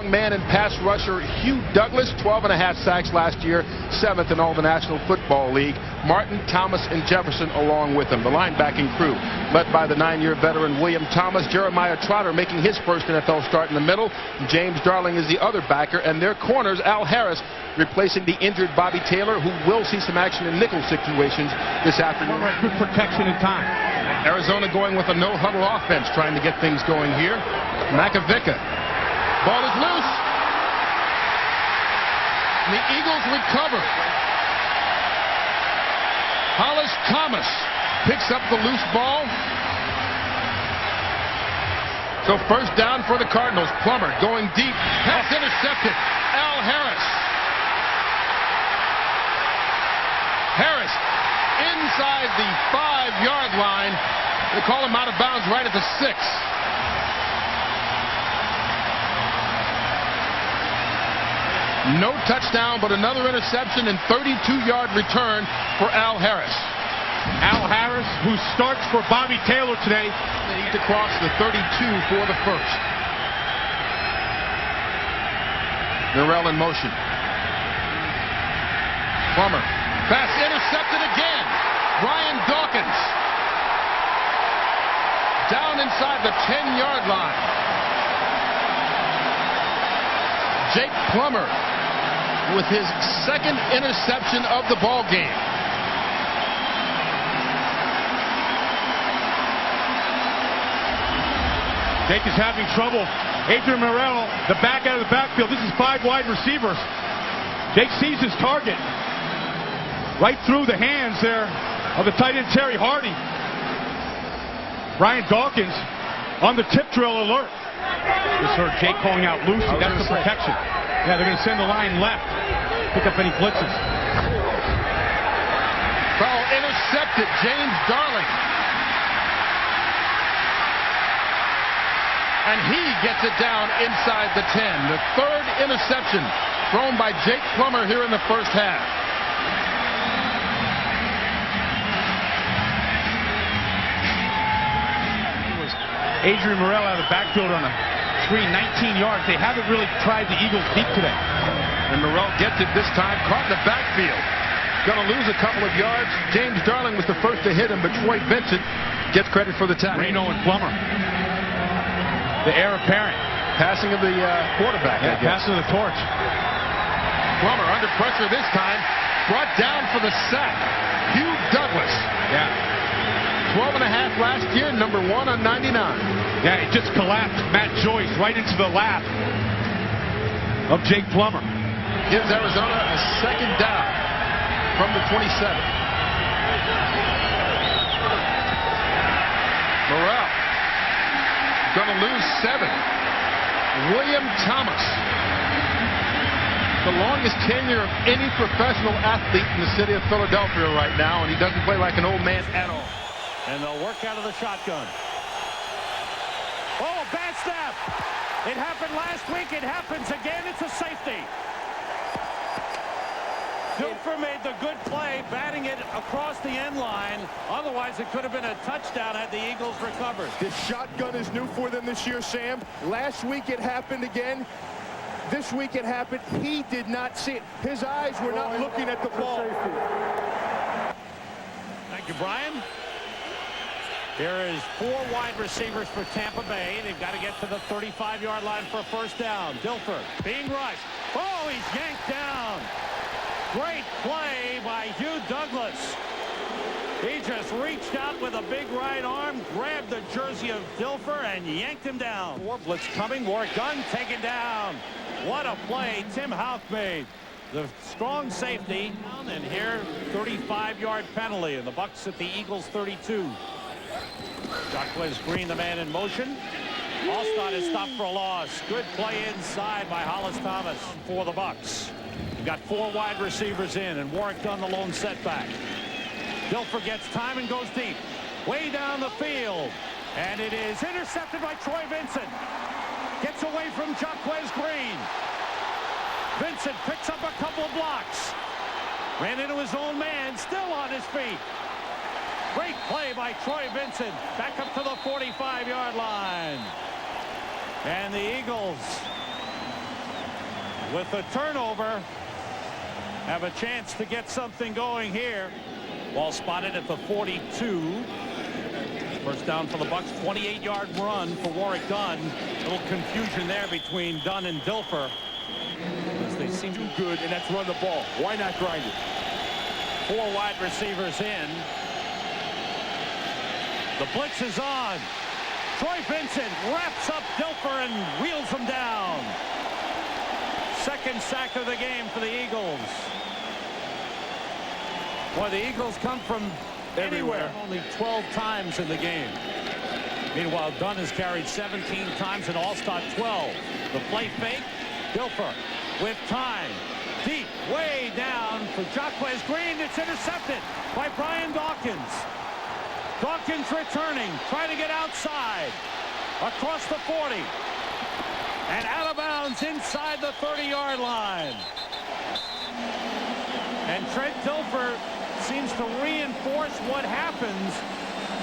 young man and pass rusher Hugh Douglas, 12.5 sacks last year, 7th in all the National Football League. Martin, Thomas, and Jefferson along with him. The linebacking crew, led by the 9-year veteran William Thomas. Jeremiah Trotter making his first NFL start in the middle. James Darling is the other backer, and their corners, Al Harris, replacing the injured Bobby Taylor, who will see some action in nickel situations this afternoon. Good protection in time. Arizona going with a no-huddle offense, trying to get things going here. Makovica. Ball is loose. And the Eagles recover. Hollis Thomas picks up the loose ball. So first down for the Cardinals. Plummer going deep. Pass intercepted. Al Harris. Harris inside the 5-yard line. They call him out of bounds right at the 6. No touchdown, but another interception and 32-yard return for Al Harris. Al Harris, who starts for Bobby Taylor today. They need to cross the 32 for the first. Norrell in motion. Plummer. Pass intercepted again. Brian Dawkins. Down inside the 10-yard line. Jake Plummer with his second interception of the ball game. Jake is having trouble. Adrian Morel, the back out of the backfield. This is 5 wide receivers. Jake sees his target. Right through the hands there of the tight end Terry Hardy. Brian Dawkins on the tip drill alert. Just heard Jake calling out Lucy. That's the protection. Yeah, they're going to send the line left. Pick up any blitzes. Ball intercepted. James Darling. And he gets it down inside the 10. The third interception thrown by Jake Plummer here in the first half. Adrian Morel out of the backfield on a screen, 19 yards. They haven't really tried the Eagles deep today. And Morel gets it this time, caught in the backfield. Going to lose a couple of yards. James Darling was the first to hit him, but Troy Vincent gets credit for the tackle. Reno and Plummer. The heir apparent. Passing of the quarterback. Yeah, passing of the torch. Plummer under pressure this time. Brought down for the sack. Hugh Douglas. Yeah. 12.5 last year, number 1 on 99. Yeah, it just collapsed. Matt Joyce right into the lap of Jake Plummer. Gives Arizona a second down from the 27. Morel going to lose 7. William Thomas, the longest tenure of any professional athlete in the city of Philadelphia right now, and he doesn't play like an old man at all. And they'll work out of the shotgun. Oh, a bad snap. It happened last week. It happens again. It's a safety. Dilfer made the good play, batting it across the end line. Otherwise, it could have been a touchdown had the Eagles recovered. This shotgun is new for them this year, Sam. Last week it happened again. This week it happened. He did not see it. His eyes were not looking at the ball. Thank you, Brian. There is 4 wide receivers for Tampa Bay. They've got to get to the 35-yard line for a first down. Dilfer being rushed. Oh, he's yanked down. Great play by Hugh Douglas. He just reached out with a big right arm, grabbed the jersey of Dilfer, and yanked him down. War blitz coming. War gun taken down. What a play Tim Houck made. The strong safety. And here, 35-yard penalty. And the Bucs at the Eagles' 32. Jacquez Green, the man in motion. Alstott is stopped for a loss. Good play inside by Hollis Thomas for the Bucs. Got 4 wide receivers in, and Warwick Dunn the lone setback. Dilfer gets time and goes deep. Way down the field. And it is intercepted by Troy Vincent. Gets away from Jacquez Green. Vincent picks up a couple of blocks. Ran into his own man, still on his feet. Great play by Troy Vincent. Back up to the 45-yard line. And the Eagles with a turnover, have a chance to get something going here. Ball spotted at the 42. First down for the Bucs. 28-yard run for Warrick Dunn. A little confusion there between Dunn and Dilfer, as they seem Too good, and that's run the ball. Why not grind it? 4 wide receivers in. The blitz is on. Troy Vincent wraps up Dilfer and wheels him down. Second sack of the game for the Eagles. Boy, the Eagles come from anywhere. Only 12 times in the game. Meanwhile, Dunn has carried 17 times and all-star 12. The play fake. Dilfer with time. Deep, way down for Jacquez Green. It's intercepted by Brian Dawkins. Dawkins returning, trying to get outside. Across the 40. And out of bounds inside the 30-yard line. And Trent Dilfer seems to reinforce what happens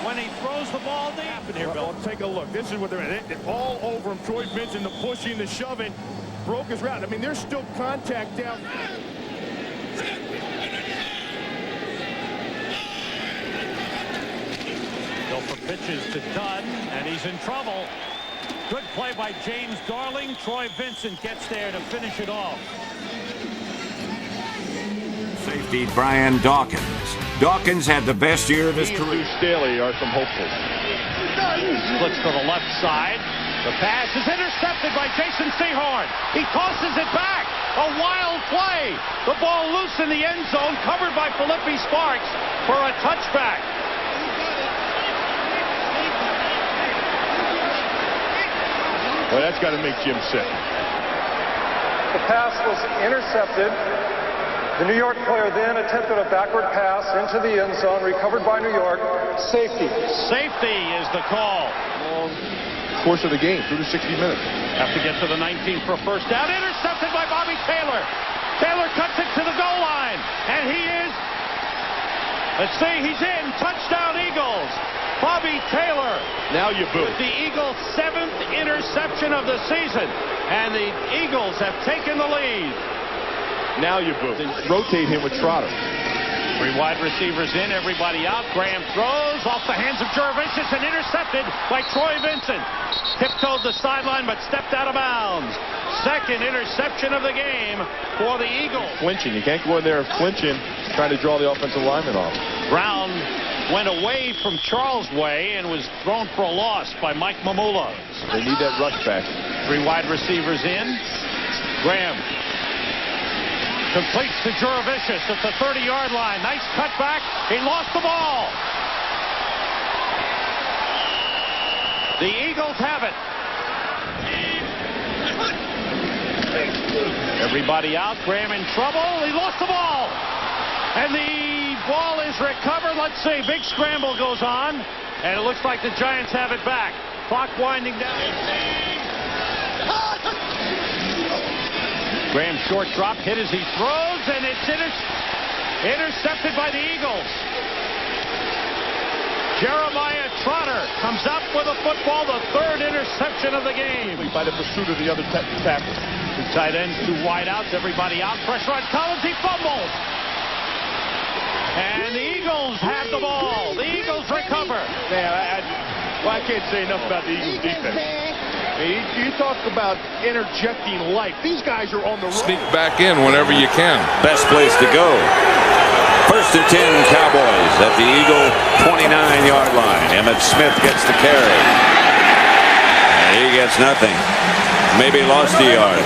when he throws the ball deep. Well, take a look. This is what they're all over him. Troy Vincent, the pushing, the shoving, broke his route. I mean, there's still contact down. Dilfer pitches to Dunn, and he's in trouble. Good play by James Darling. Troy Vincent gets there to finish it off. Safety Brian Dawkins. Dawkins had the best year of his career. Staley are some hopefuls. Splits to the left side. The pass is intercepted by Jason Sehorn. He tosses it back. A wild play. The ball loose in the end zone, covered by Philippi Sparks for a touchback. Well, that's got to make Jim sick. The pass was intercepted. The New York player then attempted a backward pass into the end zone, recovered by New York. Safety. Safety is the call. Long course of the game, through the 60 minutes. Have to get to the 19 for a first down. Intercepted by Bobby Taylor. Taylor cuts it to the goal line. And he is, let's see, he's in. Touchdown Eagles. Bobby Taylor. Now you boo. With the Eagles' 7th interception of the season. And the Eagles have taken the lead. Now you boo. Rotate him with Trotter. 3 wide receivers in, everybody out. Graham throws off the hands of Jurevicius and intercepted by Troy Vincent. Tiptoed the sideline but stepped out of bounds. Second interception of the game for the Eagles. Flinching. You can't go in there flinching, trying to draw the offensive lineman off. Brown went away from Charles Way and was thrown for a loss by Mike Mamula. They need that rush back. 3 wide receivers in. Graham completes to Jurevicius at the 30-yard line. Nice cutback. He lost the ball. The Eagles have it. Everybody out. Graham in trouble. He lost the ball. And the ball is recovered. Let's see. Big scramble goes on. And it looks like the Giants have it back. Clock winding down. Graham short drop, hit as he throws, and it's intercepted by the Eagles. Jeremiah Trotter comes up with a football, the 3rd interception of the game. By the pursuit of the other tackle. 2 tight ends, 2 wideouts, everybody out. Pressure on Collins, he fumbles. And the Eagles have the ball. The Eagles recover. Man, I can't say enough about the Eagles defense. You talk about interjecting life. These guys are on the road. Sneak back in whenever you can. Best place to go. 1st and 10 Cowboys at the Eagle 29-yard line. Emmitt Smith gets the carry. And he gets nothing. Maybe lost a yard.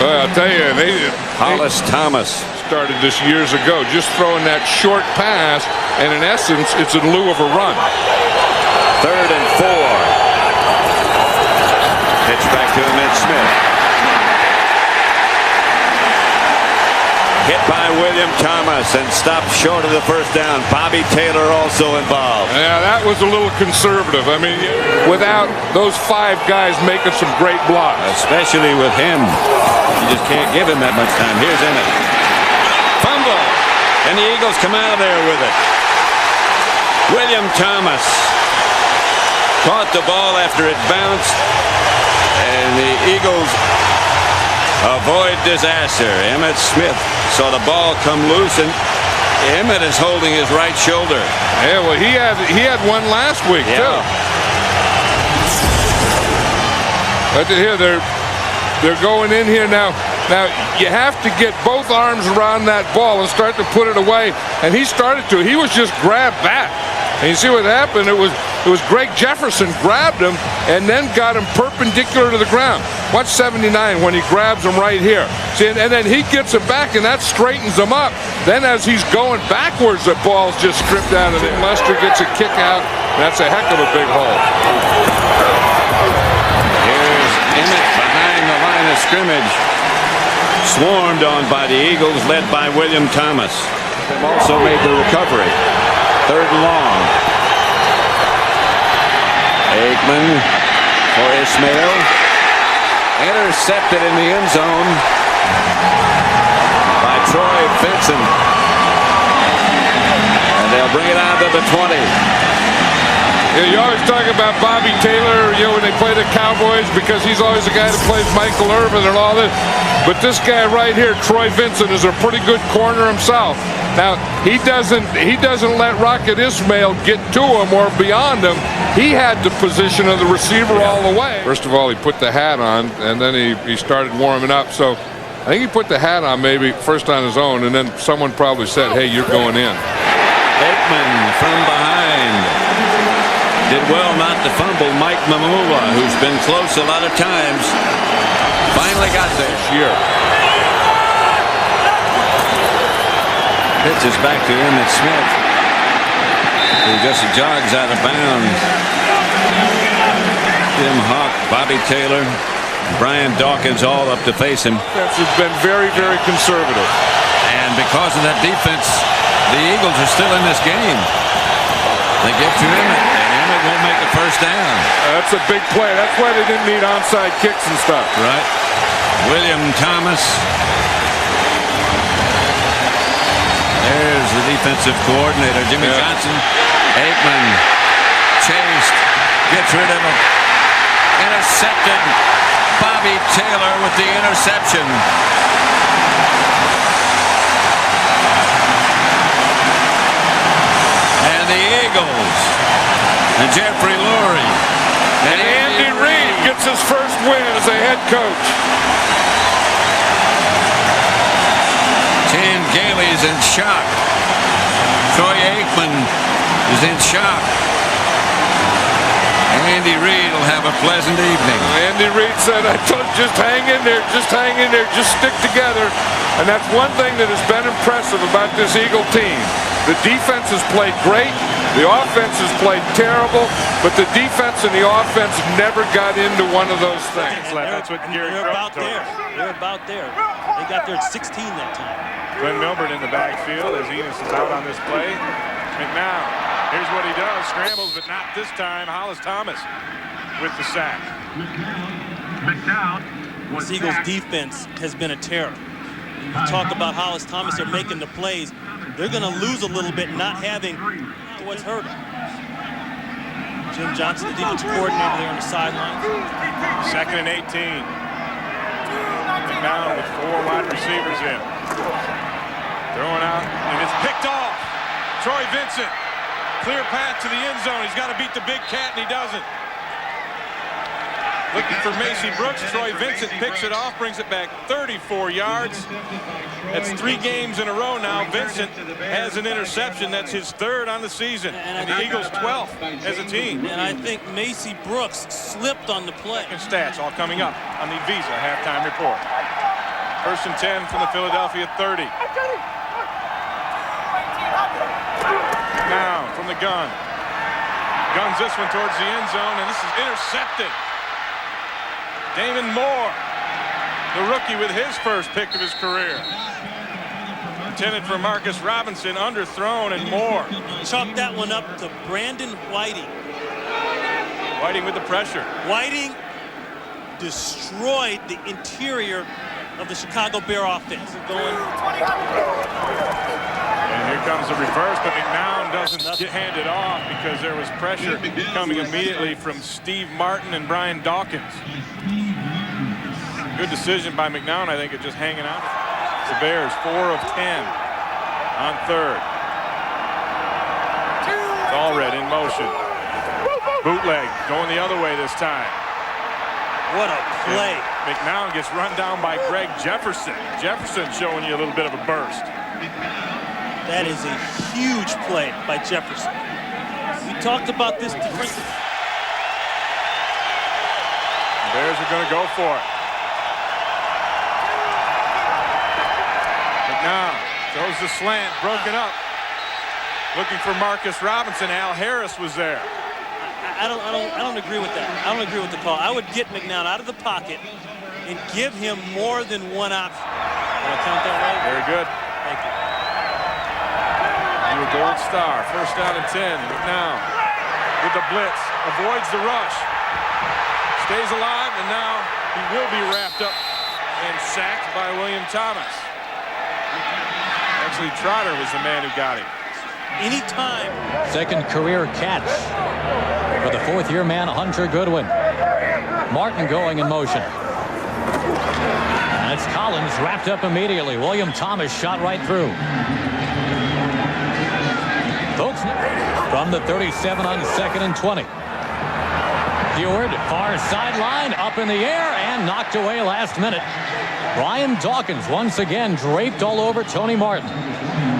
Well, I'll tell you, Hollis Thomas started this years ago, just throwing that short pass, and in essence, it's in lieu of a run. 3rd and 4. Pitch back to Emmitt Smith. Hit by William Thomas and stopped short of the first down. Bobby Taylor also involved. Yeah, that was a little conservative. I mean, without those 5 guys making some great blocks. Especially with him. You just can't give him that much time. Here's Emmitt. Fumble. And the Eagles come out of there with it. William Thomas caught the ball after it bounced. And the Eagles avoid disaster. Emmitt Smith saw the ball come loose, and Emmitt is holding his right shoulder. Yeah, well, he had one last week too. But here they're going in here now. Now you have to get both arms around that ball and start to put it away. And he started to. He was just grabbed back. And you see what happened? It was Greg Jefferson grabbed him and then got him perpendicular to the ground. Watch 79 when he grabs him right here. See, and then he gets him back, and that straightens him up. Then as he's going backwards, the ball's just stripped out of it. Lester gets a kick out. That's a heck of a big hole. Here's Emmitt behind the line of scrimmage. Swarmed on by the Eagles, led by William Thomas. Also made the recovery. 3rd and long. Aikman for Ismail. Intercepted in the end zone by Troy Vincent. And they'll bring it out to the 20. Yeah, you always talk about Bobby Taylor, when they play the Cowboys, because he's always the guy that plays Michael Irvin and all this. But this guy right here, Troy Vincent, is a pretty good corner himself. Now, he doesn't let Rocket Ismail get to him or beyond him. He had the position of the receiver all the way. First of all, he put the hat on, and then he started warming up. So I think he put the hat on maybe first on his own, and then someone probably said, hey, you're going in. Aikman from behind. Did well not to fumble. Mike Mamula, who's been close a lot of times, finally got there this year. Pitches back to Emmitt Smith, who just jogs out of bounds. Jim Hawk, Bobby Taylor, Brian Dawkins all up to face him. Defense has been very, very conservative. And because of that defense, the Eagles are still in this game. They get to Emmitt, and Emmitt won't make the first down. That's a big play. That's why they didn't need onside kicks and stuff. Right. William Thomas. There's the defensive coordinator, Jimmy Johnson. Aikman chased, gets rid of him. Intercepted. Bobby Taylor with the interception. And the Eagles. And Jeffrey Lurie. And Andy Reid gets his first win as a head coach. Chan Gailey's in shock. Troy Aikman is in shock. Andy Reid will have a pleasant evening. Andy Reid said, I told you, just hang in there, just stick together. And that's one thing that has been impressive about this Eagle team. The defense has played great. The offense has played terrible, but the defense and the offense never got into one of those things. That's what they're about there. They're about there. They got there at 16 that time. Glenn Milburn in the backfield as Enos is out on this play. McNown, here's what he does. Scrambles, but not this time. Hollis Thomas with the sack. McNown. This Eagles defense has been a terror. You talk about Hollis Thomas, they're making the plays. They're going to lose a little bit not having what's hurt them. Jim Johnson, the defensive coordinator there on the sidelines. 2nd and 18. McNown with 4 wide receivers in. Throwing out, and it's picked off. Troy Vincent, clear path to the end zone. He's got to beat the big cat, and he doesn't. Looking for Macy Brooks. Troy Vincent picks it off, brings it back 34 yards. That's 3 games in a row now. Vincent has an interception. That's his 3rd on the season. And the Eagles 12th as a team. And I think Macy Brooks slipped on the play. And stats all coming up on the Visa halftime report. 1st and 10 from the Philadelphia 30. Now from the gun. Guns this one towards the end zone, and this is intercepted. Damon Moore, the rookie, with his first pick of his career. Intended for Marcus Robinson, underthrown, and Moore. Chalk that one up to Brandon Whiting. Whiting with the pressure. Whiting destroyed the interior of the Chicago Bear offense. And here comes the reverse, but McNown doesn't hand it off because there was pressure coming immediately from Steve Martin and Brian Dawkins. Good decision by McNown, I think, of just hanging out. The Bears 4 of 10 on third. Allred in motion. Bootleg going the other way this time. What a play. And McNown gets run down by Greg Jefferson. Jefferson showing you a little bit of a burst. That is a huge play by Jefferson. We talked about this defensive. Bears are going to go for it. McNown throws the slant, broken up. Looking for Marcus Robinson. Al Harris was there. I don't agree with that. I don't agree with the call. I would get McNown out of the pocket and give him more than one option. Did I count that right? Very good. Thank you. You a gold star. First down and 10. McNown with the blitz. Avoids the rush. Stays alive, and now he will be wrapped up and sacked by William Thomas. Actually, Trotter was the man who got him. Anytime. Second career catch for the fourth-year man, Hunter Goodwin. Martin going in motion. And it's Collins wrapped up immediately. William Thomas shot right through. Folks, from the 37 on 2nd and 20. Heward, far sideline, up in the air, and knocked away last minute. Brian Dawkins once again draped all over Tony Martin.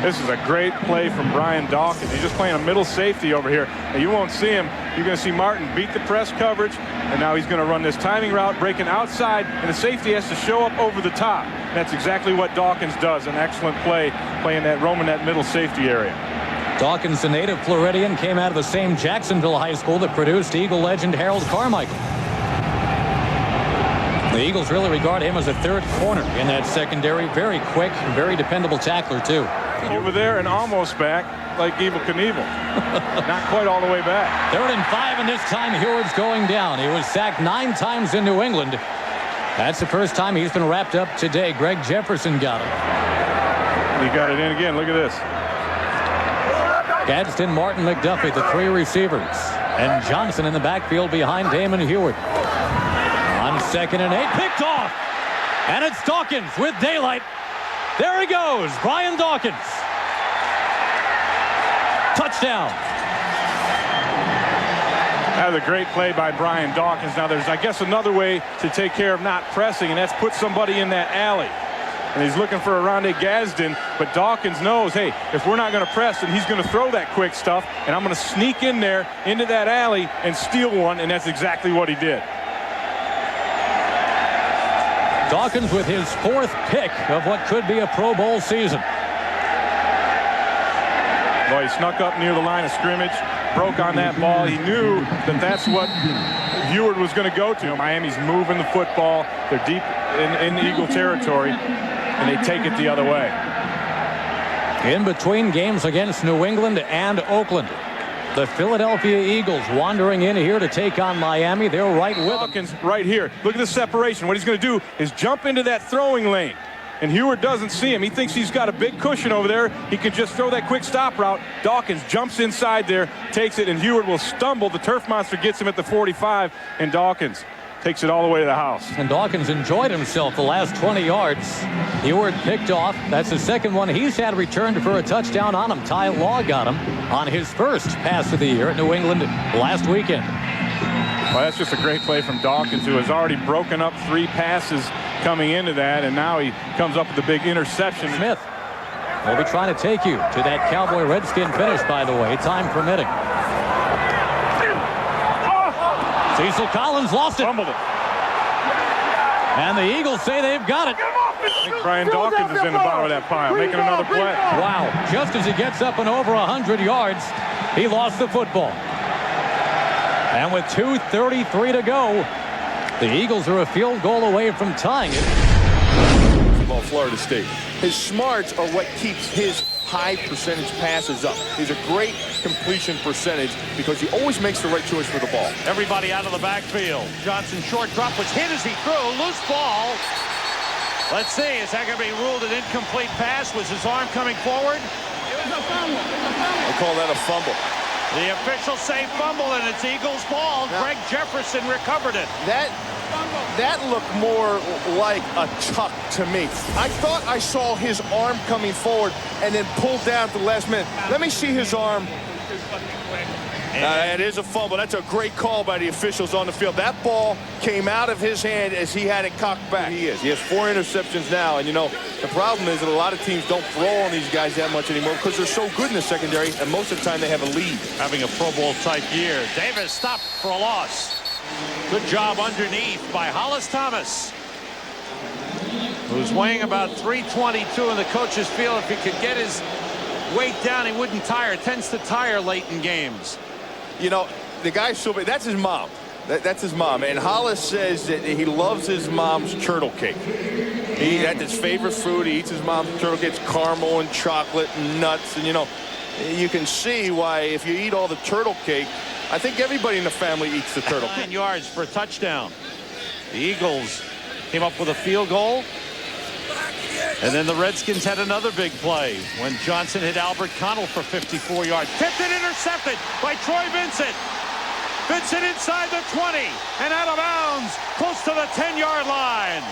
This is a great play from Brian Dawkins. He's just playing a middle safety over here. And you won't see him. You're going to see Martin beat the press coverage, and now he's going to run this timing route, breaking outside, and the safety has to show up over the top. That's exactly what Dawkins does. An excellent play, playing that roaming that middle safety area. Dawkins, the native Floridian, came out of the same Jacksonville high school that produced Eagle legend Harold Carmichael. The Eagles really regard him as a third corner in that secondary. Very quick, very dependable tackler, too. Over there and almost back like Evel Knievel. Not quite all the way back. 3rd and 5, and this time Heward's going down. He was sacked 9 times in New England. That's the first time he's been wrapped up today. Greg Jefferson got him. He got it in again. Look at this. Gadsden, Martin, McDuffie, the 3 receivers. And Johnson in the backfield behind Damon Heward. On 2nd and 8, picked off. And it's Dawkins with daylight. There he goes, Brian Dawkins. Touchdown. That was a great play by Brian Dawkins. Now there's, I guess, another way to take care of not pressing, and that's put somebody in that alley. And he's looking for Aronde Gadsden, but Dawkins knows, hey, if we're not going to press, then he's going to throw that quick stuff, and I'm going to sneak in there into that alley and steal one, and that's exactly what he did. Dawkins with his 4th pick of what could be a Pro Bowl season. Well, he snuck up near the line of scrimmage, broke on that ball. He knew that that's what Heward was going to go to. Miami's moving the football. They're deep in the Eagle territory, and they take it the other way. In between games against New England and Oakland, the Philadelphia Eagles wandering in here to take on Miami. They're right with Dawkins right here. Look at the separation. What he's going to do is jump into that throwing lane. And Heward doesn't see him. He thinks he's got a big cushion over there. He can just throw that quick stop route. Dawkins jumps inside there, takes it, and Heward will stumble. The turf monster gets him at the 45, and Dawkins takes it all the way to the house. And Dawkins enjoyed himself the last 20 yards. Heward picked off. That's the second one he's had returned for a touchdown on him. Ty Law got him on his first pass of the year at New England last weekend. Well, that's just a great play from Dawkins, who has already broken up 3 passes coming into that, and now he comes up with a big interception. Smith will be trying to take you to that Cowboy Redskin finish, by the way, time permitting. Cecil Collins lost it. Fumbled it. And the Eagles say they've got it. I think Brian Dawkins is in the bottom of that pile, making another play. Wow. Just as he gets up and over 100 yards, he lost the football. And with 2:33 to go, the Eagles are a field goal away from tying it. Florida State. His smarts are what keeps his high percentage passes up. He's a great completion percentage because he always makes the right choice for the ball. Everybody out of the backfield. Johnson short drop was hit as he threw. Loose ball. Let's see. Is that going to be ruled an incomplete pass? Was his arm coming forward? It was a fumble. I call that a fumble. The officials say fumble, and it's Eagles ball. Now, Greg Jefferson recovered it. That That looked more like a tuck to me. I thought I saw his arm coming forward and then pulled down at the last minute. Let me see his arm. It is a fumble. That's a great call by the officials on the field. That ball came out of his hand as he had it cocked back. He has 4 interceptions now, and you know the problem is that a lot of teams don't throw on these guys that much anymore because they're so good in the secondary, and most of the time they have a lead. Having a Pro Bowl type year. Davis stopped for a loss. Good job underneath by Hollis Thomas, who's weighing about 322 in the coaches feel if he could get his weight down he wouldn't tire. Tends to tire late in games. You know, the guy's so big. That's his mom. That's his mom. And Hollis says that he loves his mom's turtle cake. That's his favorite food. He eats his mom's turtle cake. It's caramel and chocolate and nuts. And, you know, you can see why if you eat all the turtle cake, I think everybody in the family eats the turtle cake. 9 yards for a touchdown. The Eagles came up with a field goal. And then the Redskins had another big play when Johnson hit Albert Connell for 54 yards. Tipped and intercepted by Troy Vincent. Vincent inside the 20 and out of bounds close to the 10-yard line.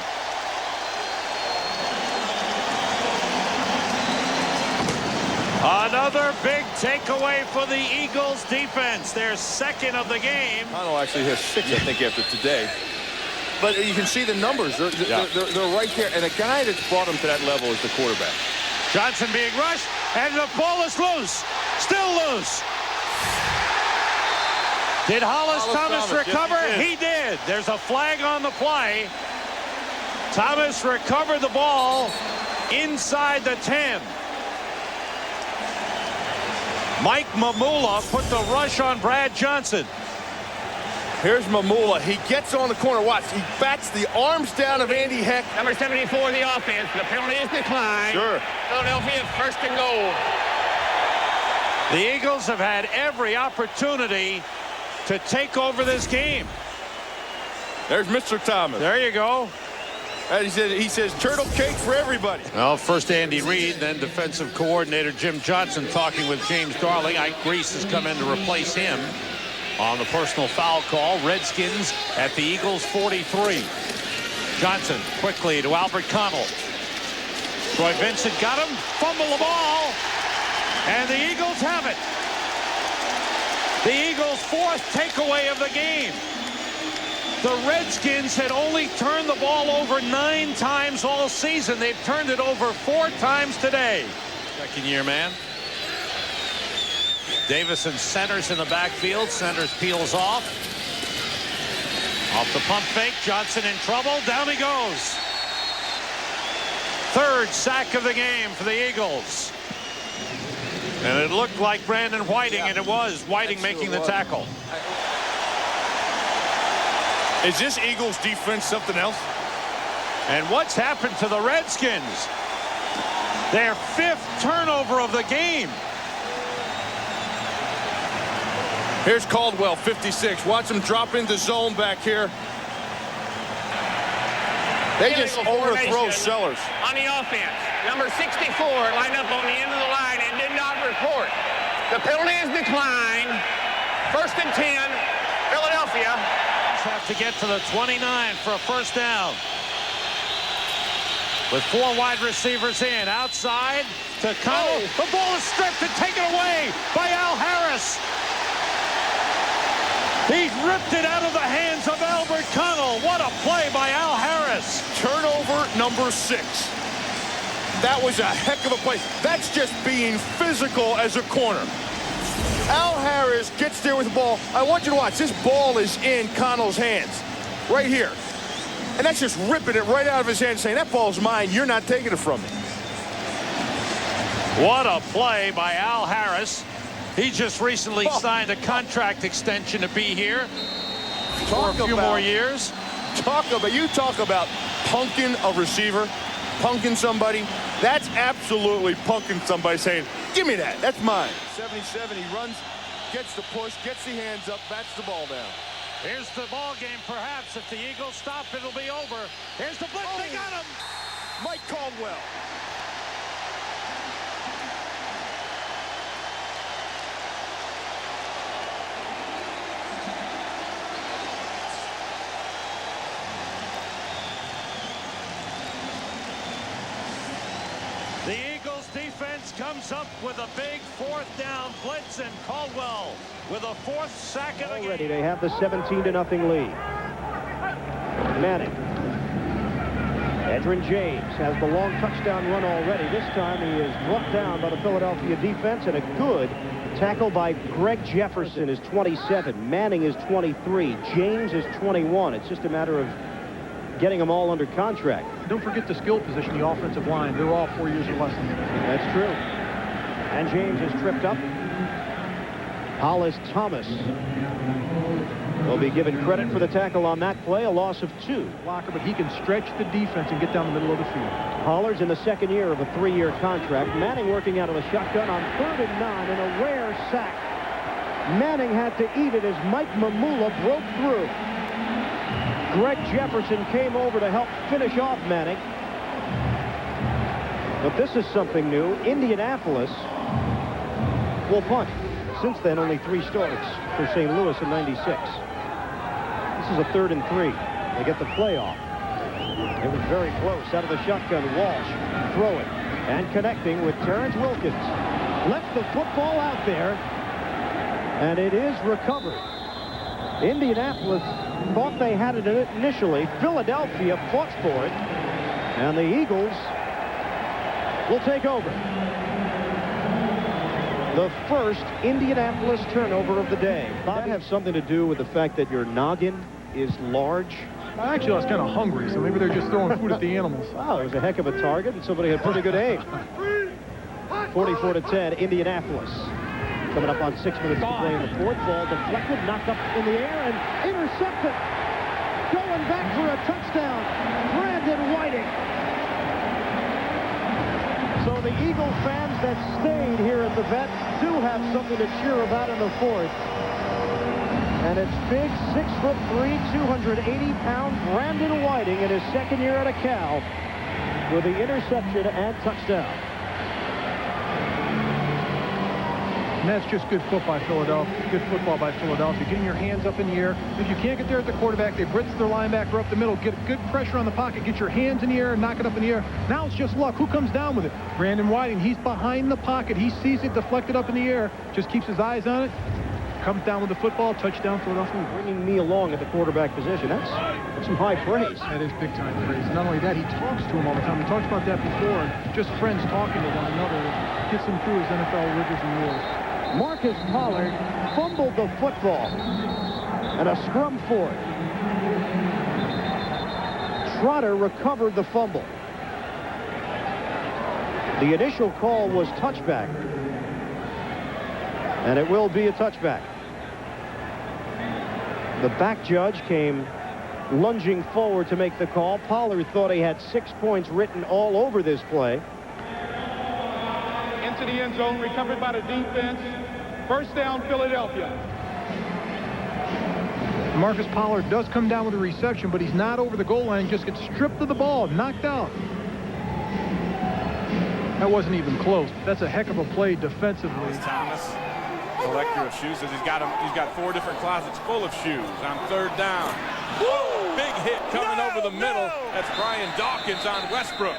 Another big takeaway for the Eagles defense. Their second of the game. Connell actually has 6, I think, after today. But you can see the numbers. They're right there. And the guy that's brought him to that level is the quarterback. Johnson being rushed, and the ball is loose. Still loose. Did Hollis Thomas recover? Yes, he did. There's a flag on the play. Thomas recovered the ball inside the 10. Mike Mamula put the rush on Brad Johnson. Here's Mamula. He gets on the corner. Watch. He bats the arms down of Andy Heck. Number 74, the offense. The penalty is declined. Sure. Philadelphia first and goal. The Eagles have had every opportunity to take over this game. There's Mr. Thomas. There you go. And he says turtle cake for everybody. Well, first Andy Reid, then defensive coordinator Jim Johnson talking with James Darling. Ike Grease has come in to replace him on the personal foul call. Redskins at the Eagles 43. Johnson quickly to Albert Connell. Troy Vincent got him, fumble the ball, and the Eagles have it. The Eagles' 4th takeaway of the game. The Redskins had only turned the ball over 9 times all season. They've turned it over 4 times today. Second year man. Davison centers in the backfield. Centers peels off. Off the pump fake. Johnson in trouble. Down he goes. 3rd sack of the game for the Eagles. And it looked like Brandon Whiting, and it was Whiting making the tackle. Is this Eagles defense something else? And what's happened to the Redskins? Their 5th turnover of the game. Here's Caldwell, 56. Watch him drop into zone back here. They just overthrow Sellers. On the offense, number 64 lined up on the end of the line and did not report. The penalty is declined. 1st and 10, Philadelphia. Have to get to the 29 for a first down. With 4 wide receivers in. Outside to Connell. The ball is stripped and taken away by Al Harris. He's ripped it out of the hands of Albert Connell. What a play by Al Harris. Turnover number 6. That was a heck of a play. That's just being physical as a corner. Al Harris gets there with the ball. I want you to watch. This ball is in Connell's hands. Right here. And that's just ripping it right out of his hand saying, that ball's mine. You're not taking it from me. What a play by Al Harris. He just recently signed a contract extension to be here for a few more years. You talk about punking a receiver, punking somebody. That's absolutely punking somebody saying, give me that. That's mine. 77, he runs, gets the push, gets the hands up, bats the ball down. Here's the ball game, perhaps. If the Eagles stop, it'll be over. Here's the blitz. They got him. Mike Caldwell. comes up with a big 4th down blitz, and Caldwell with a 4th sack of the game. Already they have the 17-0 lead. Manning. Edgerrin James has the long touchdown run already. This time he is brought down by the Philadelphia defense, and a good tackle by Greg Jefferson is 27. Manning is 23. James is 21. It's just a matter of getting them all under contract. Don't forget the skill position, the offensive line. They're all 4 years or less than that. That's true. And James is tripped up. Hollis Thomas will be given credit for the tackle on that play, a loss of 2. Blocker, but he can stretch the defense and get down the middle of the field. Holler's in the 2nd year of a 3-year contract. Manning working out of the shotgun on 3rd and 9 in a rare sack. Manning had to eat it as Mike Mamula broke through. Greg Jefferson came over to help finish off Manning. But this is something new. Indianapolis will punt. Since then, only 3 starts for St. Louis in '96. This is a 3rd and 3. They get the playoff. It was very close. Out of the shotgun, Walsh throwing and connecting with Terrence Wilkins. Left the football out there, and it is recovered. Indianapolis thought they had it initially. Philadelphia fought for it, and the Eagles will take over. The first Indianapolis turnover of the day. Does that have something to do with the fact that your noggin is large? Actually, I was kind of hungry, so maybe they're just throwing food at the animals. Wow, it was a heck of a target, and somebody had pretty good aim. 44-10, Indianapolis. Coming up on 6 minutes to play in the 4th. Ball deflected, knocked up in the air, and intercepted. Going back for a touchdown, Brandon Whiting. So the Eagle fans that stayed here at the vet do have something to cheer about in the 4th. And it's big, 6'3", 280-pound Brandon Whiting in his 2nd year at a Cal with the interception and touchdown. And that's just good football by Philadelphia. Good football by Philadelphia. Getting your hands up in the air. If you can't get there at the quarterback, they blitz their linebacker up the middle. Get good pressure on the pocket. Get your hands in the air and knock it up in the air. Now it's just luck. Who comes down with it? Brandon Whiting. He's behind the pocket. He sees it deflected up in the air. Just keeps his eyes on it. Comes down with the football. Touchdown, Philadelphia. Bringing me along at the quarterback position. That's some high praise. That is big time praise. Not only that, he talks to him all the time. We talked about that before. Just friends talking to one another. Gets him through his NFL rivers and wars. Marcus Pollard fumbled the football, and a scrum for it. Trotter recovered the fumble. The initial call was touchback, and it will be a touchback. The back judge came lunging forward to make the call. Pollard thought he had 6 points written all over this play. To the end zone, recovered by the defense. 1st down, Philadelphia. Marcus Pollard does come down with a reception, but he's not over the goal line. Just gets stripped of the ball, knocked out. That wasn't even close. That's a heck of a play defensively. Thomas, collector of shoes, says he's got 4 different closets full of shoes on 3rd down. Woo! Big hit coming over the middle. That's Brian Dawkins on Westbrook.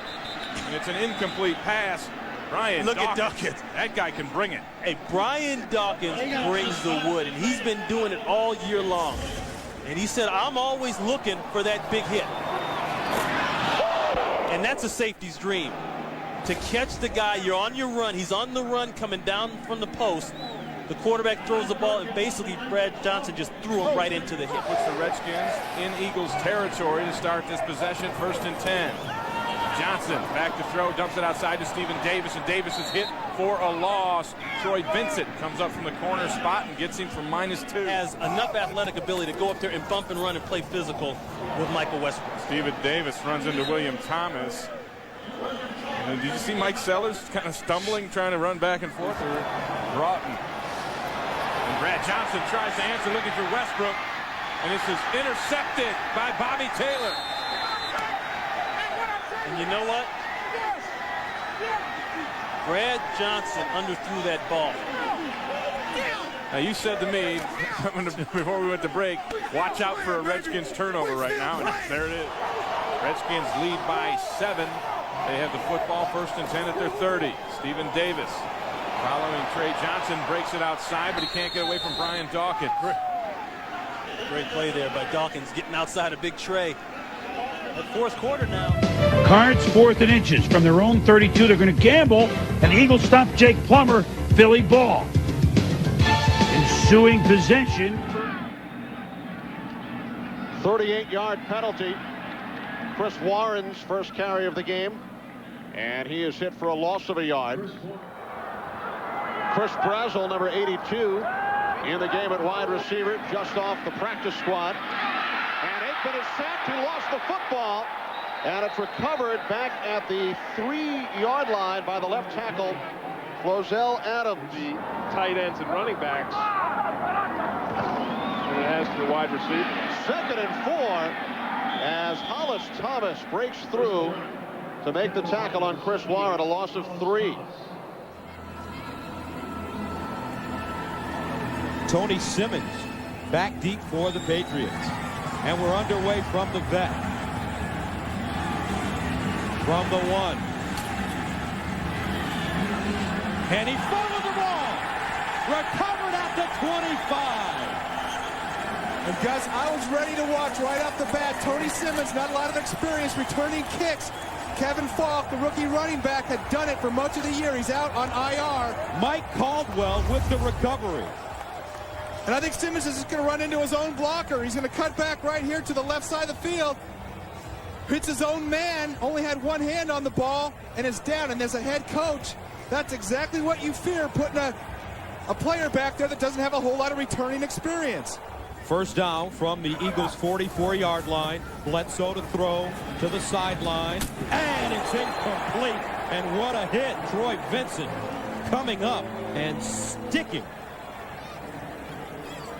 And it's an incomplete pass. Brian Look Dawkins, at Dawkins. That guy can bring it. Hey, Brian Dawkins brings the wood, and he's been doing it all year long. And he said, I'm always looking for that big hit. And that's a safety's dream. To catch the guy, you're on your run, he's on the run coming down from the post. The quarterback throws the ball, and basically Brad Johnson just threw him right into the hit. Puts the Redskins in Eagles territory to start this possession, 1st and 10. Johnson back to throw, dumps it outside to Stephen Davis, and Davis is hit for a loss. Troy Vincent comes up from the corner spot and gets him for -2. Has enough athletic ability to go up there and bump and run and play physical with Michael Westbrook. Stephen Davis runs into William Thomas. And did you see Mike Sellers kind of stumbling, trying to run back and forth? Or Broughton. And Brad Johnson tries to answer, looking for Westbrook. And this is intercepted by Bobby Taylor. And you know what? Brad Johnson underthrew that ball. Now, you said to me before we went to break, watch out for a Redskins turnover right now, and there it is. Redskins lead by 7 They have the football, 1st and 10 at their 30. Stephen Davis following Trey Johnson, breaks it outside, but he can't get away from Brian Dawkins. Great play there by Dawkins, getting outside a big Trey. The 4th quarter now. Cards 4th and inches from their own 32. They're going to gamble, and the Eagles stop Jake Plummer. Philly ball. Ensuing possession. 38-yard penalty. Chris Warren's first carry of the game, and he is hit for a loss of a yard. Chris Brazel, number 82, in the game at wide receiver, just off the practice squad. And Aikman is sacked. He lost the football, and it's recovered back at the 3-yard line by the left tackle, Flozell Adams. The tight ends and running backs. And it has to the wide receiver. 2nd and 4 as Hollis Thomas breaks through to make the tackle on Chris Warren, a loss of 3. Tony Simmons back deep for the Patriots. And we're underway from the vet. From the 1. And he fumbled the ball. Recovered at the 25. And guys, I was ready to watch right off the bat. Tony Simmons, not a lot of experience returning kicks. Kevin Falk, the rookie running back, had done it for much of the year. He's out on IR. Mike Caldwell with the recovery. And I think Simmons is just going to run into his own blocker. He's going to cut back right here to the left side of the field. Hits his own man, only had one hand on the ball, and is down. And as a head coach, that's exactly what you fear, putting a player back there that doesn't have a whole lot of returning experience. First down from the Eagles' 44-yard line. Bledsoe to throw to the sideline. And it's incomplete. And what a hit. Troy Vincent coming up and sticking.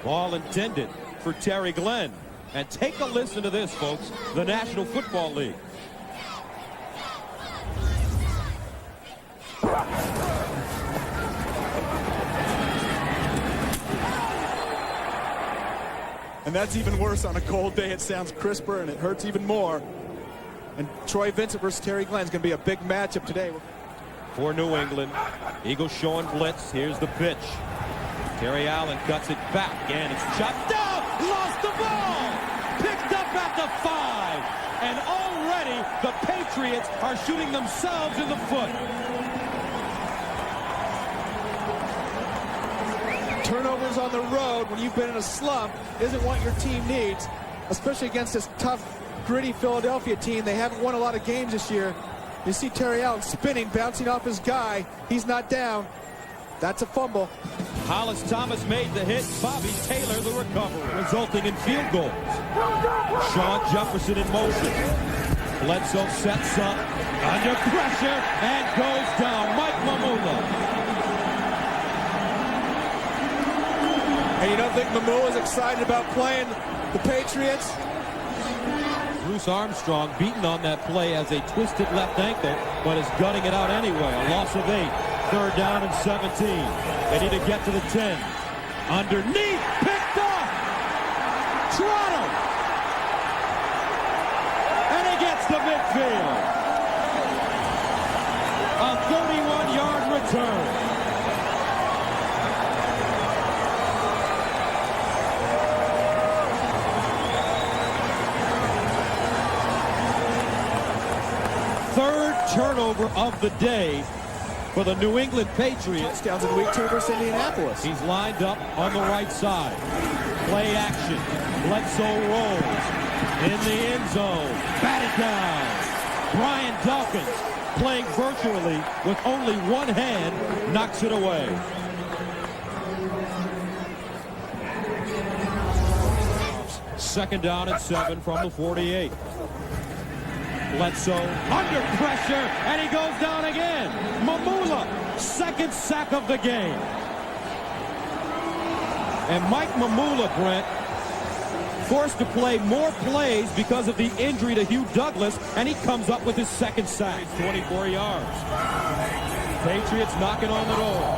Ball intended for Terry Glenn. And take a listen to this, folks. The National Football League. And that's even worse on a cold day. It sounds crisper and it hurts even more. And Troy Vincent versus Terry Glenn is going to be a big matchup today. For New England, Eagles showing blitz. Here's the pitch. Terry Allen cuts it back, and it's chopped down. Lost the ball. Picked up at the 5. And already the Patriots are shooting themselves in the foot. Turnovers on the road when you've been in a slump isn't what your team needs, especially against this tough, gritty Philadelphia team. They haven't won a lot of games this year. You see Terry Allen spinning, bouncing off his guy. He's not down. That's a fumble. Hollis Thomas made the hit. Bobby Taylor the recovery, resulting in field goals. Sean Jefferson in motion. Bledsoe sets up under pressure and goes down. Mike Mamula. And you don't think Mamula is excited about playing the Patriots? Bruce Armstrong beaten on that play as a twisted left ankle, but is gutting it out anyway. A loss of 8. 3rd down and 17. They need to get to the 10. Underneath, picked off. Toronto. And he gets to midfield. A 31-yard return. Third turnover of the day for the New England Patriots. Touchdowns in week 2 versus Indianapolis. He's lined up on the right side. Play action. Bledsoe rolls in the end zone. Batted down. Brian Dawkins, playing virtually with only one hand, knocks it away. Second down and 7 from the 48. Bledsoe under pressure, and he goes down again. Mamula, second sack of the game. And Mike Mamula, Brent, forced to play more plays because of the injury to Hugh Douglas, and he comes up with his second sack. 24 yards. Patriots knocking on the door.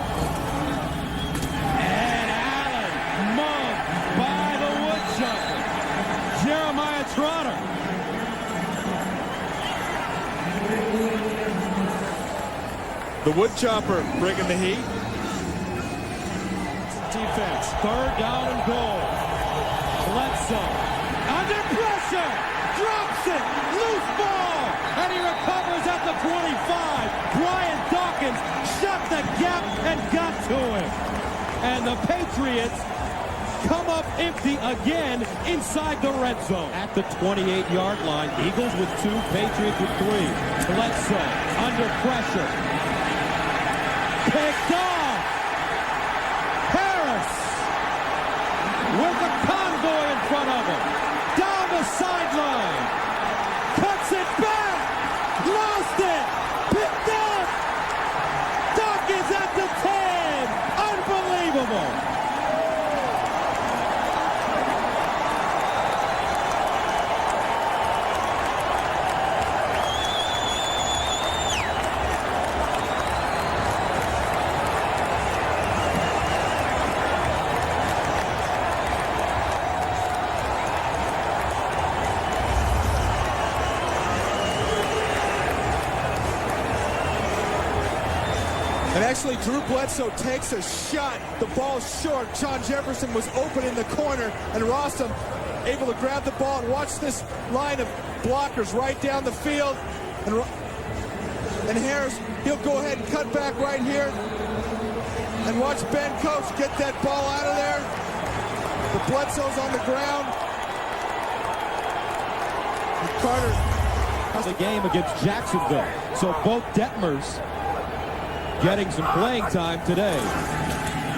And Allen mugged by the woodchucker, Jeremiah Trotter. The wood chopper bringing the heat. Defense, 3rd down and goal. Bledsoe, under pressure, drops it, loose ball, and he recovers at the 25. Brian Dawkins shut the gap and got to him. And the Patriots come up empty again inside the red zone. At the 28-yard line, Eagles with 2, Patriots with 3. Bledsoe under pressure. Picked off. Harris with a convoy in front of him. Down the sideline. Cuts it back. Lost it. Picked up. Dawkins at the 10. Unbelievable. And actually, Drew Bledsoe takes a shot. The ball's short. John Jefferson was open in the corner, and Rossum able to grab the ball and watch this line of blockers right down the field. And Harris, he'll go ahead and cut back right here. And watch Ben Coates get that ball out of there. The Bledsoe's on the ground. And Carter has a game against Jacksonville. So both Detmers getting some playing time today.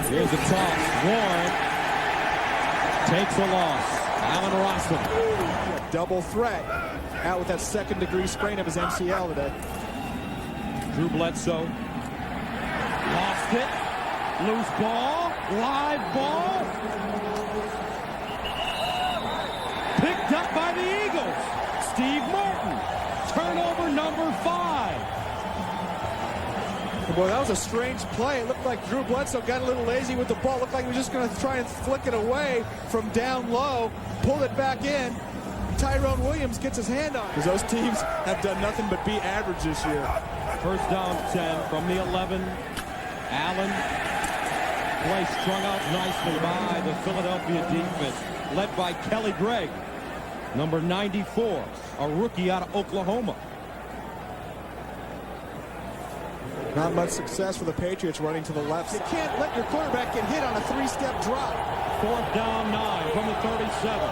Here's a toss. Warren takes a loss. Allen Rossum. Double threat. Out with that 2nd-degree sprain of his MCL today. Drew Bledsoe. Lost it. Loose ball. Live ball. Picked up by the Eagles. Steve Martin. Turnover number 5. Boy, that was a strange play. It looked like Drew Bledsoe got a little lazy with the ball. Looked like he was just going to try and flick it away from down low, pull it back in. Tyrone Williams gets his hand on it. Because those teams have done nothing but be average this year. 1st down 10 from the 11. Allen. Play strung out nicely by the Philadelphia defense, led by Kelly Gregg, number 94, a rookie out of Oklahoma. Not much success for the Patriots running to the left. You can't let your quarterback get hit on a 3-step drop. 4th down 9 from the 37.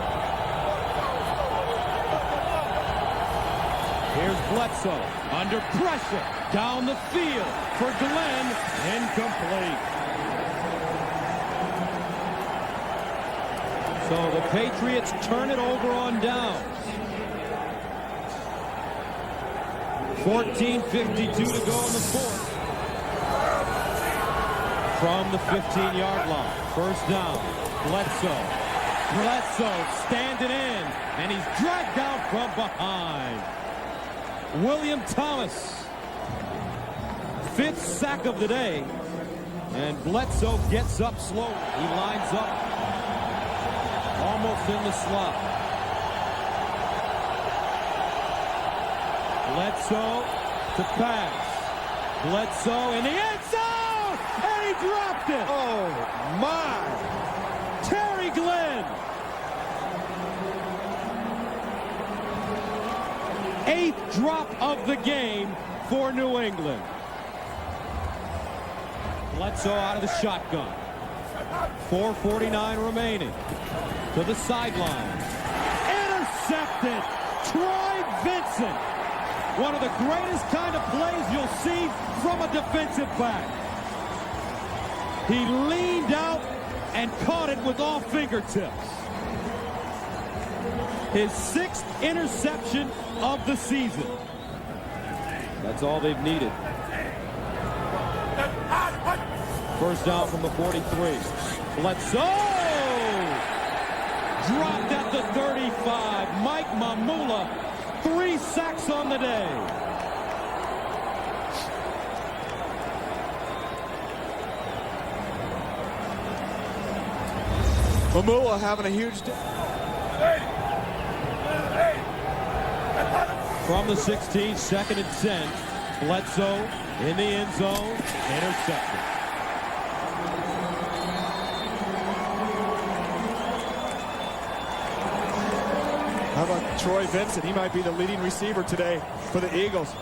Here's Bledsoe under pressure down the field for Glenn. Incomplete. So the Patriots turn it over on downs. 14:52 to go in the 4th. From the 15-yard line. 1st down. Bledsoe. Bledsoe standing in, and he's dragged out from behind. William Thomas. 5th sack of the day. And Bledsoe gets up slowly. He lines up almost in the slot. Bledsoe to pass. Bledsoe in the end zone, and he dropped it. Oh, my. Terry Glenn. 8th drop of the game for New England. Bledsoe out of the shotgun. 4:49 remaining. To the sideline. Intercepted. Troy Vincent. One of the greatest kind of plays you'll see from a defensive back. He leaned out and caught it with all fingertips. His 6th interception of the season. That's all they've needed. 1st down from the 43. Bledsoe! Dropped at the 35. Mike Mamula, 3 sacks on the day. Mamula having a huge day. From the 16, 2nd and 10. Bledsoe in the end zone, intercepted. How about Troy Vincent? He might be the leading receiver today for the Eagles.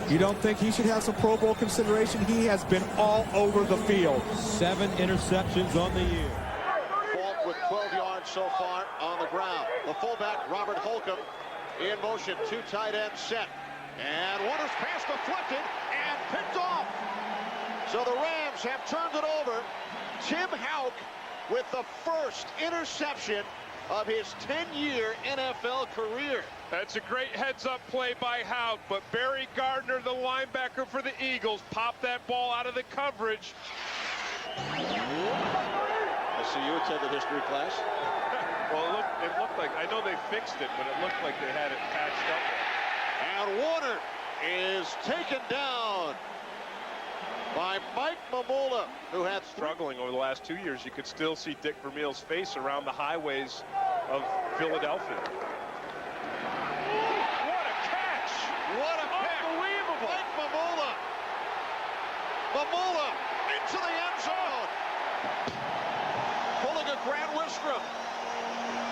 You don't think he should have some Pro Bowl consideration? He has been all over the field. 7 interceptions on the year. Fault with 12 yards so far on the ground. The fullback, Robert Holcomb, in motion. 2 tight ends set. And Waters pass deflected and picked off. So the Rams have turned it over. Tim Houck with the first interception of his 10-year NFL career. That's a great heads-up play by Houck, but Barry Gardner, the linebacker for the Eagles, popped that ball out of the coverage. I see you attended history class. Well, it looked like, I know they fixed it, but it looked like they had it patched up. And Warner is taken down by Mike Mamula, who had struggling over the last 2 years. You could still see Dick Vermeil's face around the highways of Philadelphia. What a catch! What a pick! Unbelievable! Mike Mamula. Mamula into the end zone. Pulling a Grant Wistrom.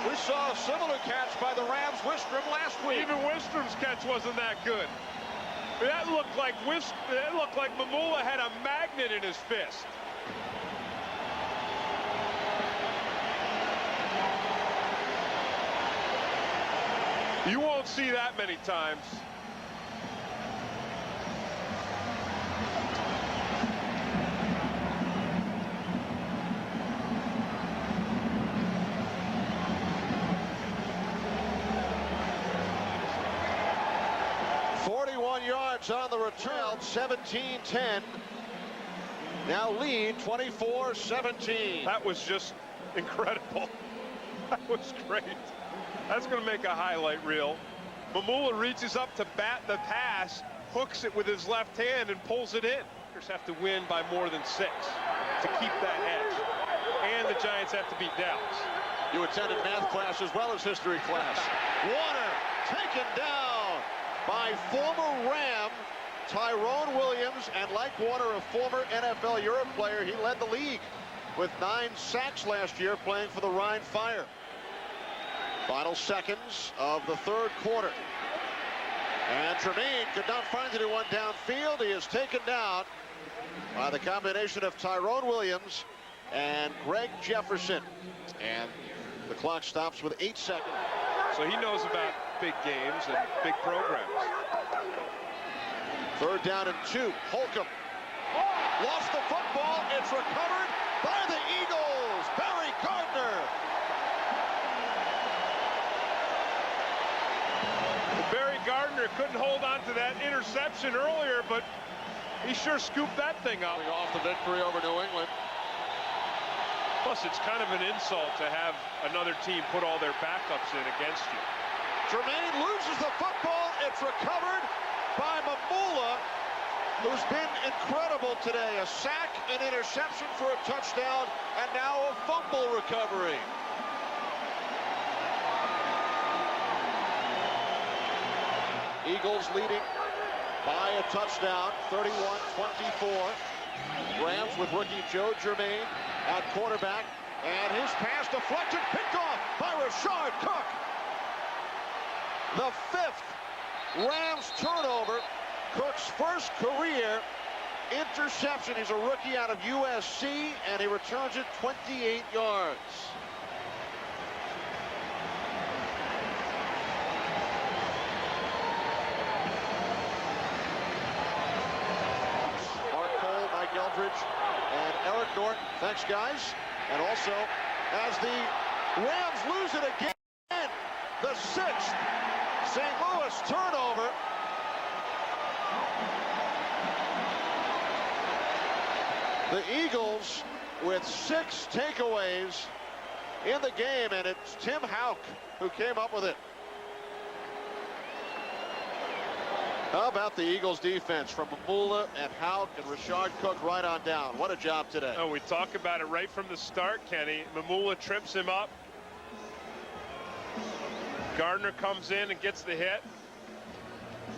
We saw a similar catch by the Rams, Wistrom, last week. Even Wistrom's catch wasn't that good. That looked like Mamula had a magnet in his fist. You won't see that many times. Yards on the return, 17-10. Now lead 24-17. That was just incredible. That was great. That's going to make a highlight reel. Mamula reaches up to bat the pass, hooks it with his left hand, and pulls it in. Packers have to win by more than 6 to keep that edge. And the Giants have to beat Dallas. You attended math class as well as history class. Warner taken down by former Ram Tyrone Williams, and like Warner, a former NFL Europe player, he led the league with 9 sacks last year playing for the Rhine Fire. Final seconds of the third quarter. And Tremaine could not find anyone downfield. He is taken down by the combination of Tyrone Williams and Greg Jefferson. And the clock stops with 8 seconds. So he knows about big games and big programs. 3rd down and 2. Holcomb lost the football. It's recovered by the Eagles. Barry Gardner. Barry Gardner couldn't hold on to that interception earlier, but he sure scooped that thing up. Off the victory over New England. Plus, it's kind of an insult to have another team put all their backups in against you. Tremaine loses the football. It's recovered by Mamula, who's been incredible today. A sack, an interception for a touchdown, and now a fumble recovery. Eagles leading by a touchdown, 31-24. Rams with rookie Joe Germain at quarterback, and his pass deflected, picked off by Rashard Cook. The 5th Rams turnover, Cook's first career interception. He's a rookie out of USC, and he returns it 28 yards. Mark Cole, Mike Eldridge, and Eric Norton. Thanks, guys. And also, as the Rams lose it again, the 6th St. Louis turnover. The Eagles with 6 takeaways in the game, and it's Tim Houck who came up with it. How about the Eagles defense from Mamula and Houck and Rashard Cook right on down? What a job today. Oh, we talk about it right from the start, Kenny. Mamula trips him up. Gardner comes in and gets the hit.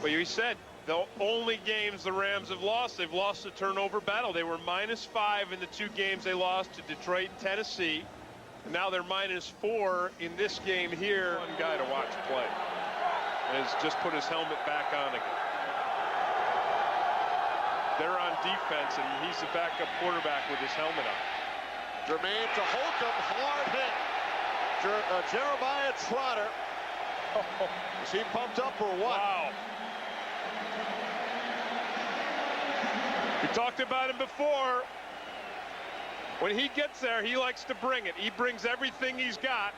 Well, you said the only games the Rams have lost, they've lost the turnover battle. They were -5 in the 2 games they lost to Detroit and Tennessee. And now they're -4 in this game here. One guy to watch play. And has just put his helmet back on again. They're on defense, and he's the backup quarterback with his helmet on. Jermaine to Holcomb, hard hit. Jeremiah Trotter. Is he pumped up or what? Wow. We talked about him before. When he gets there, he likes to bring it. He brings everything he's got,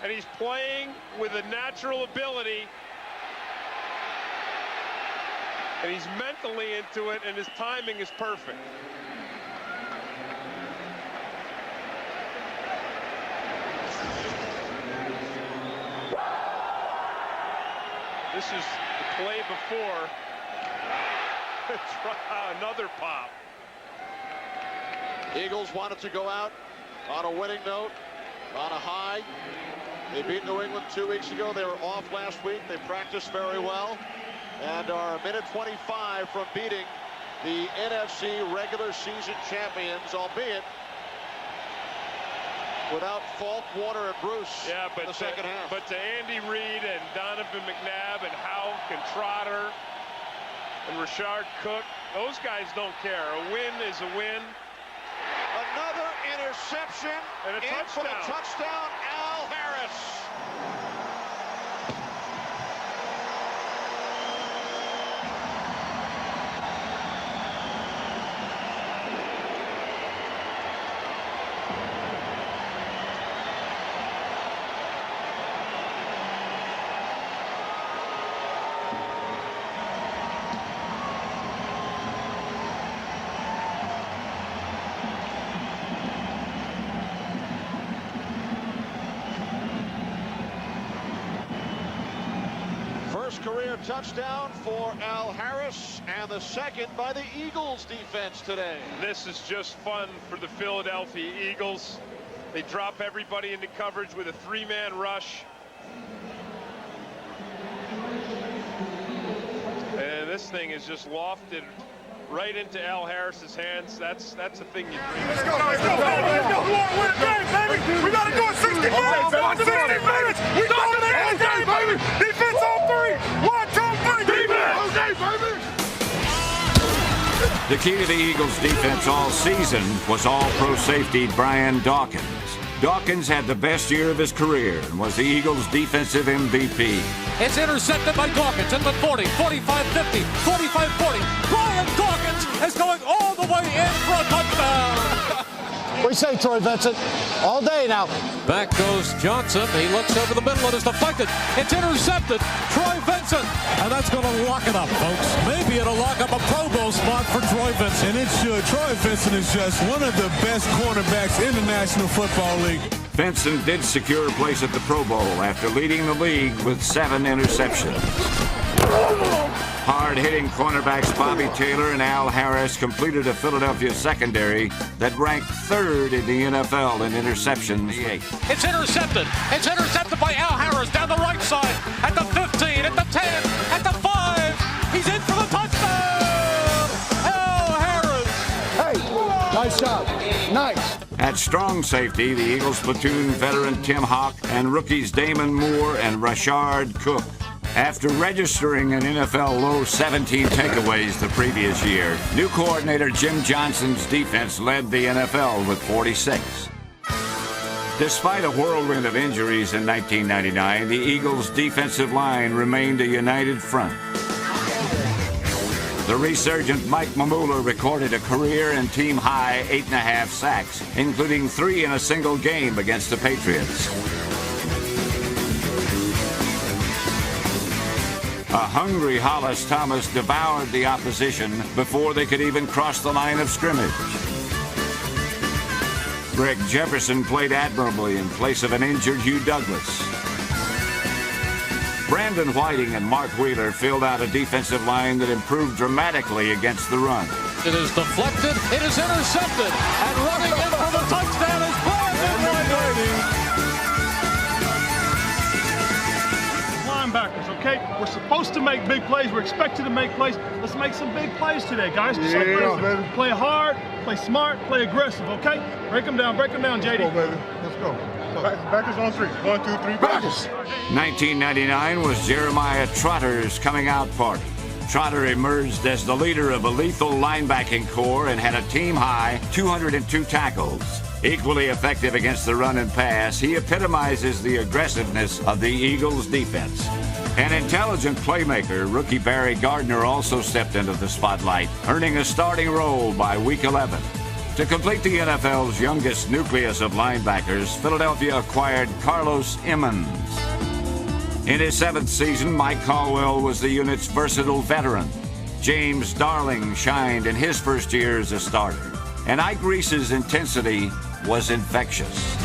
and he's playing with a natural ability. And he's mentally into it, and his timing is perfect. This is the play before. Another pop. Eagles wanted to go out on a winning note, on a high. They beat New England 2 weeks ago. They were off last week. They practiced very well and are a minute 25 from beating the NFC regular season champions, albeit without Falk, Warner, and Bruce in the second half. But to Andy Reid and Donovan McNabb and Houck and Trotter and Rashard Cook, those guys don't care. A win is a win. Another interception and a touchdown. For the touchdown, Al Harris. Career touchdown for Al Harris, and the second by the Eagles defense today. This is just fun for the Philadelphia Eagles. They drop everybody into coverage with a 3-man rush. And this thing is just lofted right into Al Harris's hands. That's the thing you dream of. Let's go, let's go, let's go. We want to win a game, baby. We got to do it 60 minutes. 60 minutes. We got to win the game, baby. Defense on 3. 1, 2, 3. Defense. Okay, baby. The key to the Eagles' defense all season was all-pro safety Brian Dawkins. Dawkins had the best year of his career and was the Eagles' defensive MVP. It's intercepted by Dawkins at the 40, 45, 50, 45, 40. Brian Dawkins is going all the way in for a touchdown. What do you say, Troy Vincent? All day now. Back goes Johnson. He looks over the middle and is deflected. It's intercepted. Troy Vincent. And that's going to lock it up, folks. Maybe it'll lock up a Pro Bowl spot for Troy Vincent. And it should. Troy Vincent is just one of the best cornerbacks in the National Football League. Vincent did secure a place at the Pro Bowl after leading the league with 7 interceptions. Hard-hitting cornerbacks Bobby Taylor and Al Harris completed a Philadelphia secondary that ranked 3rd in the NFL in interceptions. It's intercepted. It's intercepted by Al Harris down the right side at the 15, at the 10, at the 5. He's in for the touchdown. Al Harris. Hey, nice job. Nice. At strong safety, the Eagles platoon veteran Tim Houck and rookies Damon Moore and Rashard Cook. After registering an NFL low 17 takeaways the previous year, new coordinator Jim Johnson's defense led the NFL with 46. Despite a whirlwind of injuries in 1999, the Eagles' defensive line remained a united front. The resurgent Mike Mamula recorded a career and team-high 8.5 sacks, including 3 in a single game against the Patriots. A hungry Hollis Thomas devoured the opposition before they could even cross the line of scrimmage. Greg Jefferson played admirably in place of an injured Hugh Douglas. Brandon Whiting and Mark Wheeler filled out a defensive line that improved dramatically against the run. It is deflected. It is intercepted. And running in for the touchdown is Brandon Whiting. Linebackers, okay? We're supposed to make big plays. We're expected to make plays. Let's make some big plays today, guys. Just like baby. Play hard, play smart, play aggressive, okay? Break them down, JD. Let's go, baby. Let's go. Backers on 3. 1, 2, 3, backers. 1999 was Jeremiah Trotter's coming out party. Trotter emerged as the leader of a lethal linebacking core and had a team-high 202 tackles. Equally effective against the run and pass, he epitomizes the aggressiveness of the Eagles' defense. An intelligent playmaker, rookie Barry Gardner also stepped into the spotlight, earning a starting role by Week 11. To complete the NFL's youngest nucleus of linebackers, Philadelphia acquired Carlos Emmons. In his 7th season, Mike Caldwell was the unit's versatile veteran. James Darling shined in his first year as a starter. And Ike Reese's intensity was infectious.